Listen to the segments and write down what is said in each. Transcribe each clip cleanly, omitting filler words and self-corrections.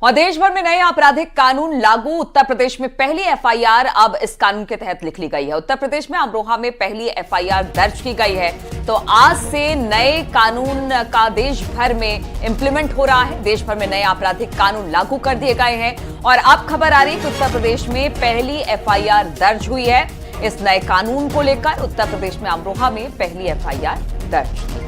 और देश भर में नए आपराधिक कानून लागू। उत्तर प्रदेश में पहली एफआईआर अब इस कानून के तहत लिख ली गई है। उत्तर प्रदेश में अमरोहा में पहली एफआईआर दर्ज की गई है। तो आज से नए कानून का देश भर में इंप्लीमेंट हो रहा है। देश भर में नए आपराधिक कानून लागू कर दिए गए हैं और अब खबर आ रही है कि उत्तर प्रदेश में पहली एफआईआर दर्ज हुई है। इस नए कानून को लेकर उत्तर प्रदेश में अमरोहा में पहली एफआईआर दर्ज की गई।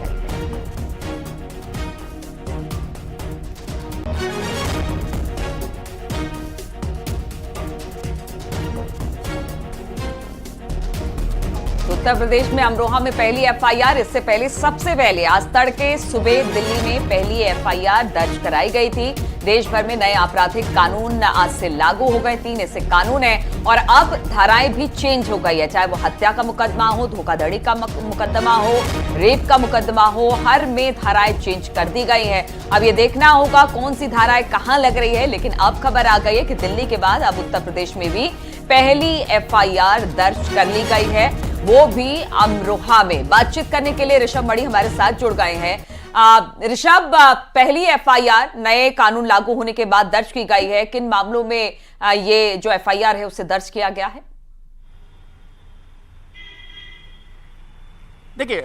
उत्तर प्रदेश में अमरोहा में पहली एफआईआर। इससे पहले सबसे पहले आज तड़के सुबह दिल्ली में पहली एफआईआर दर्ज कराई गई थी। देश भर में नए आपराधिक कानून आज से लागू हो गए। 3 ऐसे कानून हैं और अब धाराएं भी चेंज हो गई है। चाहे वो हत्या का मुकदमा हो, धोखाधड़ी का मुकदमा हो, रेप का मुकदमा हो, हर में धाराएं चेंज कर दी गई है। अब ये देखना होगा कौन सी धाराएं कहां लग रही है। लेकिन अब खबर आ गई है कि दिल्ली के बाद अब उत्तर प्रदेश में भी पहली एफआईआर दर्ज कर ली गई है, वो भी अमरोहा में। बातचीत करने के लिए ऋषभ मणि हमारे साथ जुड़ गए हैं। ऋषभ, पहली एफआईआर नए कानून लागू होने के बाद दर्ज की गई है। किन मामलों में ये जो एफआईआर है उसे दर्ज किया गया है? देखिए,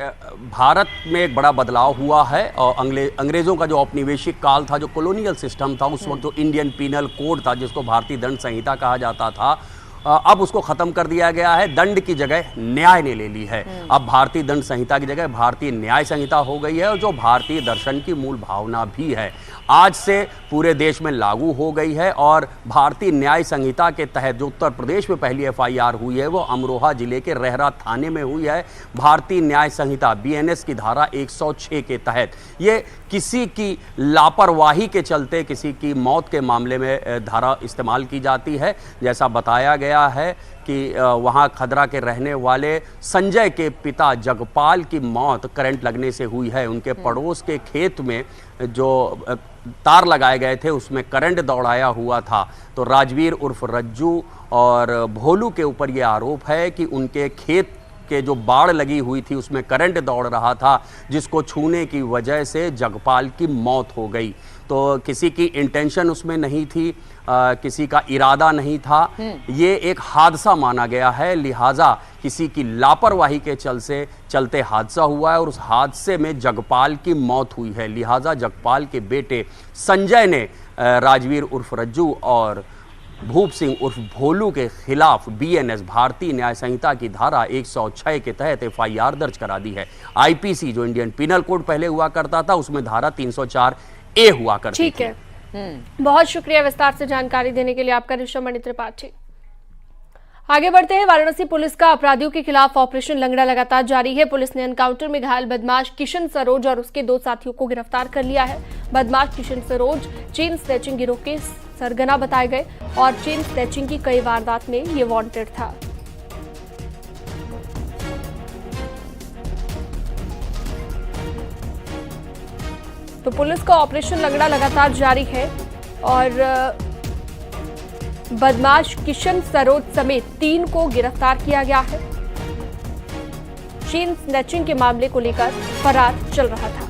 भारत में एक बड़ा बदलाव हुआ है और अंग्रेजों का जो औपनिवेशिक काल था, जो कॉलोनियल सिस्टम था, उस वक्त जो इंडियन पीनल कोड था, जिसको भारतीय दंड संहिता कहा जाता था, अब उसको खत्म कर दिया गया है। दंड की जगह न्याय ने ले ली है। अब भारतीय दंड संहिता की जगह भारतीय न्याय संहिता हो गई है और जो भारतीय दर्शन की मूल भावना भी है, आज से पूरे देश में लागू हो गई है। और भारतीय न्याय संहिता के तहत जो उत्तर प्रदेश में पहली एफआईआर हुई है वो अमरोहा जिले के रहरा थाने में हुई है। भारतीय न्याय संहिता बीएनएस की धारा 106 के तहत ये किसी की लापरवाही के चलते किसी की मौत के मामले में धारा इस्तेमाल की जाती है। जैसा बताया गया है कि वहाँ खदरा के रहने वाले संजय के पिता जगपाल की मौत करंट लगने से हुई है। उनके पड़ोस के खेत में जो तार लगाए गए थे उसमें करंट दौड़ाया हुआ था। तो राजवीर उर्फ रज्जू और भोलू के ऊपर ये आरोप है कि उनके खेत के जो बाड़ लगी हुई थी उसमें करंट दौड़ रहा था, जिसको छूने की वजह से जगपाल की मौत हो गई। तो किसी की इंटेंशन उसमें नहीं थी, किसी का इरादा नहीं था, ये एक हादसा माना गया है। लिहाजा किसी की लापरवाही के चलते हादसा हुआ है और उस हादसे में जगपाल की मौत हुई है। लिहाजा जगपाल के बेटे संजय ने राजवीर उर्फ रज्जू और भूप सिंह उर्फ भोलू के खिलाफ बीएनएस भारतीय न्याय संहिता की धारा 106 के तहत एफआईआर दर्ज करा दी है। आईपीसी जो इंडियन पीनल कोड पहले हुआ करता था उसमें धारा 304A हुआ करती थी। ठीक है, बहुत शुक्रिया विस्तार से जानकारी देने के लिए आपका ऋषभ मणि त्रिपाठी। आगे बढ़ते हैं। वाराणसी पुलिस का अपराधियों के खिलाफ ऑपरेशन लंगड़ा लगातार जारी है। पुलिस ने एनकाउंटर में घायल बदमाश किशन सरोज और उसके 2 साथियों को गिरफ्तार कर लिया है। बदमाश किशन सरोज चेन स्नैचिंग गिरोह के सरगना बताए गए और चेन स्नैचिंग की कई वारदात में ये वांटेड था। तो पुलिस का ऑपरेशन लंगड़ा लगातार जारी है और बदमाश किशन सरोज समेत 3 को गिरफ्तार किया गया है। चेन स्नैचिंग के मामले को लेकर फरार चल रहा था।